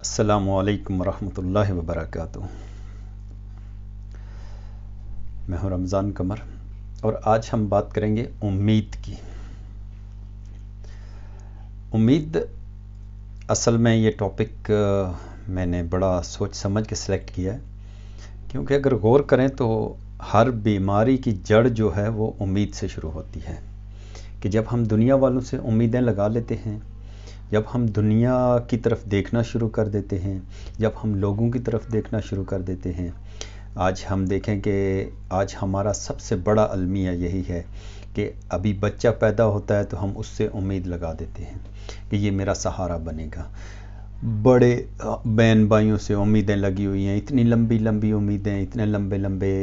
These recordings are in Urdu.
السلام علیکم ورحمۃ اللہ وبرکاتہ۔ میں ہوں رمضان قمر اور آج ہم بات کریں گے امید کی۔ امید اصل میں یہ ٹاپک میں نے بڑا سوچ سمجھ کے سلیکٹ کیا ہے، کیونکہ اگر غور کریں تو ہر بیماری کی جڑ جو ہے وہ امید سے شروع ہوتی ہے کہ جب ہم دنیا والوں سے امیدیں لگا لیتے ہیں، جب ہم دنیا کی طرف دیکھنا شروع کر دیتے ہیں، جب ہم لوگوں کی طرف دیکھنا شروع کر دیتے ہیں۔ آج ہم دیکھیں کہ آج ہمارا سب سے بڑا المیہ یہی ہے کہ ابھی بچہ پیدا ہوتا ہے تو ہم اس سے امید لگا دیتے ہیں کہ یہ میرا سہارا بنے گا۔ بڑے بہن بھائیوں سے امیدیں لگی ہوئی ہیں، اتنی لمبی لمبی امیدیں، اتنے لمبے لمبے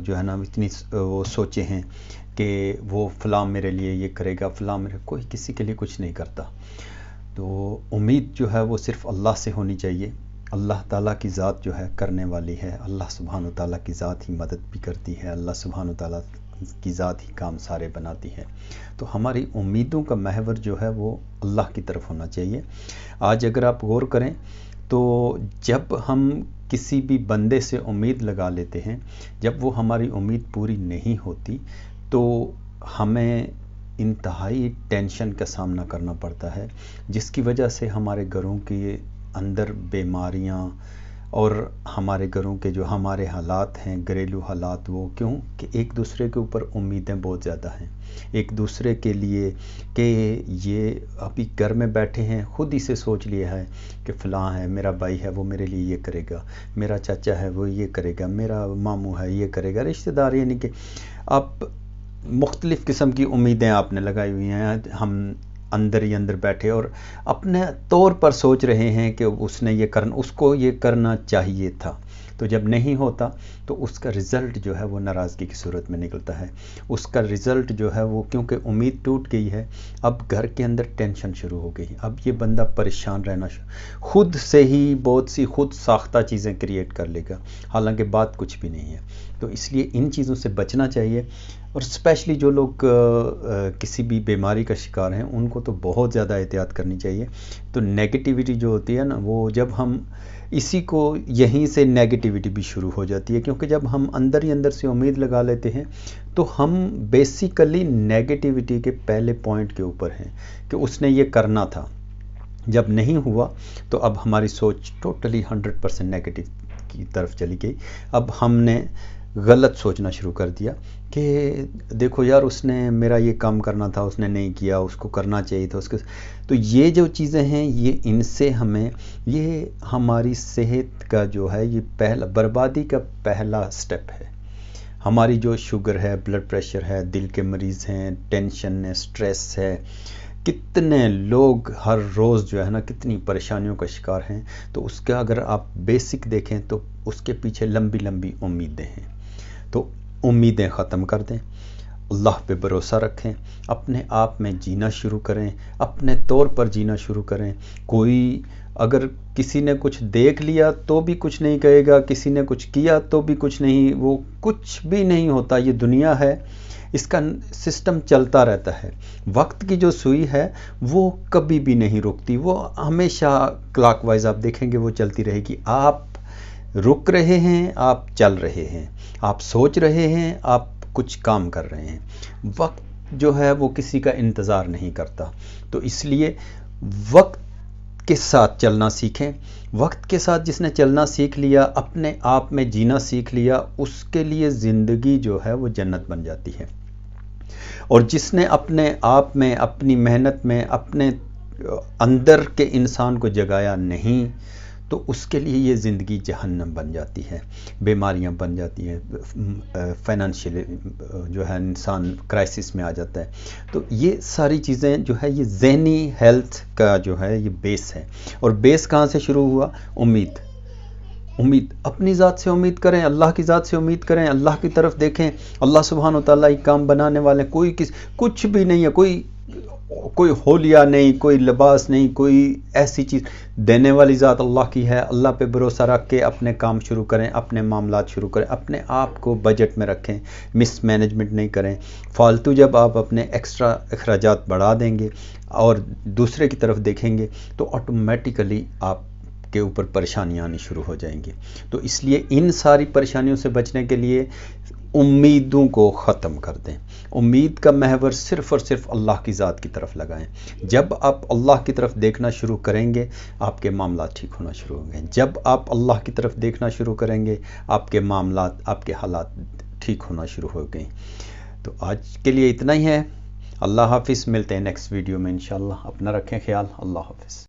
جو ہے نا اتنی وہ سوچے ہیں کہ وہ فلاں میرے لیے یہ کرے گا، فلاں میرے، کوئی کسی کے لیے کچھ نہیں کرتا۔ تو امید جو ہے وہ صرف اللہ سے ہونی چاہیے۔ اللہ تعالیٰ کی ذات جو ہے کرنے والی ہے، اللہ سبحانہ وتعالیٰ کی ذات ہی مدد بھی کرتی ہے، اللہ سبحانہ وتعالیٰ کی ذات ہی کام سارے بناتی ہے۔ تو ہماری امیدوں کا محور جو ہے وہ اللہ کی طرف ہونا چاہیے۔ آج اگر آپ غور کریں تو جب ہم کسی بھی بندے سے امید لگا لیتے ہیں، جب وہ ہماری امید پوری نہیں ہوتی تو ہمیں انتہائی ٹینشن کا سامنا کرنا پڑتا ہے، جس کی وجہ سے ہمارے گھروں کے اندر بیماریاں اور ہمارے گھروں کے جو ہمارے حالات ہیں، گھریلو حالات، وہ کیوں کہ ایک دوسرے کے اوپر امیدیں بہت زیادہ ہیں، ایک دوسرے کے لیے کہ یہ ابھی گھر میں بیٹھے ہیں، خود ہی سے سوچ لیا ہے کہ فلاں ہے، میرا بھائی ہے وہ میرے لیے یہ کرے گا، میرا چاچا ہے وہ یہ کرے گا، میرا ماموں ہے یہ کرے گا، رشتہ دار، یعنی کہ آپ مختلف قسم کی امیدیں آپ نے لگائی ہوئی ہیں۔ ہم اندر ہی اندر بیٹھے اور اپنے طور پر سوچ رہے ہیں کہ اس نے یہ کرنا، اس کو یہ کرنا چاہیے تھا، تو جب نہیں ہوتا تو اس کا رزلٹ جو ہے وہ ناراضگی کی صورت میں نکلتا ہے۔ اس کا رزلٹ جو ہے وہ کیونکہ امید ٹوٹ گئی ہے، اب گھر کے اندر ٹینشن شروع ہو گئی، اب یہ بندہ پریشان رہنا خود سے ہی بہت سی خود ساختہ چیزیں کریٹ کر لے گا، حالانکہ بات کچھ بھی نہیں ہے۔ تو اس لیے ان چیزوں سے بچنا چاہیے، اور اسپیشلی جو لوگ کسی بھی بیماری کا شکار ہیں ان کو تو بہت زیادہ احتیاط کرنی چاہیے۔ تو نیگیٹیوٹی جو ہوتی ہے نا، وہ جب ہم اسی کو یہیں سے نیگیٹیوٹی بھی شروع ہو جاتی ہے، کیونکہ جب ہم اندر ہی اندر سے امید لگا لیتے ہیں تو ہم بیسیکلی نیگیٹیوٹی کے پہلے پوائنٹ کے اوپر ہیں کہ اس نے یہ کرنا تھا، جب نہیں ہوا تو اب ہماری سوچ ٹوٹلی 100% نیگیٹو کی طرف چلی گئی۔ اب ہم نے غلط سوچنا شروع کر دیا کہ دیکھو یار، اس نے میرا یہ کام کرنا تھا، اس نے نہیں کیا، اس کو کرنا چاہیے تھا، اس کے، تو یہ جو چیزیں ہیں یہ ان سے ہمیں، یہ ہماری صحت کا جو ہے یہ پہلا بربادی کا پہلا سٹیپ ہے۔ ہماری جو شوگر ہے، بلڈ پریشر ہے، دل کے مریض ہیں، ٹینشن ہے، سٹریس ہے، کتنے لوگ ہر روز جو ہے نا کتنی پریشانیوں کا شکار ہیں۔ تو اس کا اگر آپ بیسک دیکھیں تو اس کے پیچھے لمبی لمبی امیدیں ہیں۔ تو امیدیں ختم کر دیں، اللہ پہ بھروسہ رکھیں، اپنے آپ میں جینا شروع کریں، اپنے طور پر جینا شروع کریں۔ کوئی اگر کسی نے کچھ دیکھ لیا تو بھی کچھ نہیں کہے گا، کسی نے کچھ کیا تو بھی کچھ نہیں، وہ کچھ بھی نہیں ہوتا۔ یہ دنیا ہے، اس کا سسٹم چلتا رہتا ہے۔ وقت کی جو سوئی ہے وہ کبھی بھی نہیں رکتی، وہ ہمیشہ کلاک وائز آپ دیکھیں گے وہ چلتی رہے گی۔ آپ رک رہے ہیں، آپ چل رہے ہیں، آپ سوچ رہے ہیں، آپ کچھ کام کر رہے ہیں۔ وقت جو ہے وہ کسی کا انتظار نہیں کرتا، تو اس لیے وقت کے ساتھ چلنا سیکھیں۔ وقت کے ساتھ جس نے چلنا سیکھ لیا، اپنے آپ میں جینا سیکھ لیا، اس کے لیے زندگی جو ہے وہ جنت بن جاتی ہے۔ اور جس نے اپنے آپ میں، اپنی محنت میں، اپنے اندر کے انسان کو جگایا نہیں تو اس کے لیے یہ زندگی جہنم بن جاتی ہے، بیماریاں بن جاتی ہیں، فائنانشیل جو ہے انسان کرائسس میں آ جاتا ہے۔ تو یہ ساری چیزیں جو ہے یہ ذہنی ہیلتھ کا جو ہے یہ بیس ہے۔ اور بیس کہاں سے شروع ہوا؟ امید۔ امید اپنی ذات سے امید کریں، اللہ کی ذات سے امید کریں، اللہ کی طرف دیکھیں۔ اللہ سبحانہ وتعالیٰ ایک کام بنانے والے، کوئی کچھ بھی نہیں ہے، کوئی حولیہ نہیں، کوئی لباس نہیں، کوئی ایسی چیز دینے والی ذات اللہ کی ہے۔ اللہ پہ بھروسہ رکھ کے اپنے کام شروع کریں، اپنے معاملات شروع کریں، اپنے آپ کو بجٹ میں رکھیں، مس مینجمنٹ نہیں کریں۔ فالتو جب آپ اپنے ایکسٹرا اخراجات بڑھا دیں گے اور دوسرے کی طرف دیکھیں گے تو آٹومیٹیکلی آپ کے اوپر پریشانیاں آنی شروع ہو جائیں گی. تو اس لیے ان ساری پریشانیوں سے بچنے کے لیے امیدوں کو ختم کر دیں. امید کا محور صرف اور صرف اللہ کی ذات کی طرف لگائیں. جب آپ اللہ کی طرف دیکھنا شروع کریں گے آپ کے معاملات ٹھیک ہونا شروع ہوں گے. جب آپ اللہ کی طرف دیکھنا شروع کریں گے آپ کے معاملات، آپ کے حالات ٹھیک ہونا شروع ہو گئے. تو آج کے لیے اتنا ہی ہے. اللہ حافظ. ملتے ہیں نیکسٹ ویڈیو میں انشاءاللہ. اپنا رکھیں خیال. اللہ حافظ.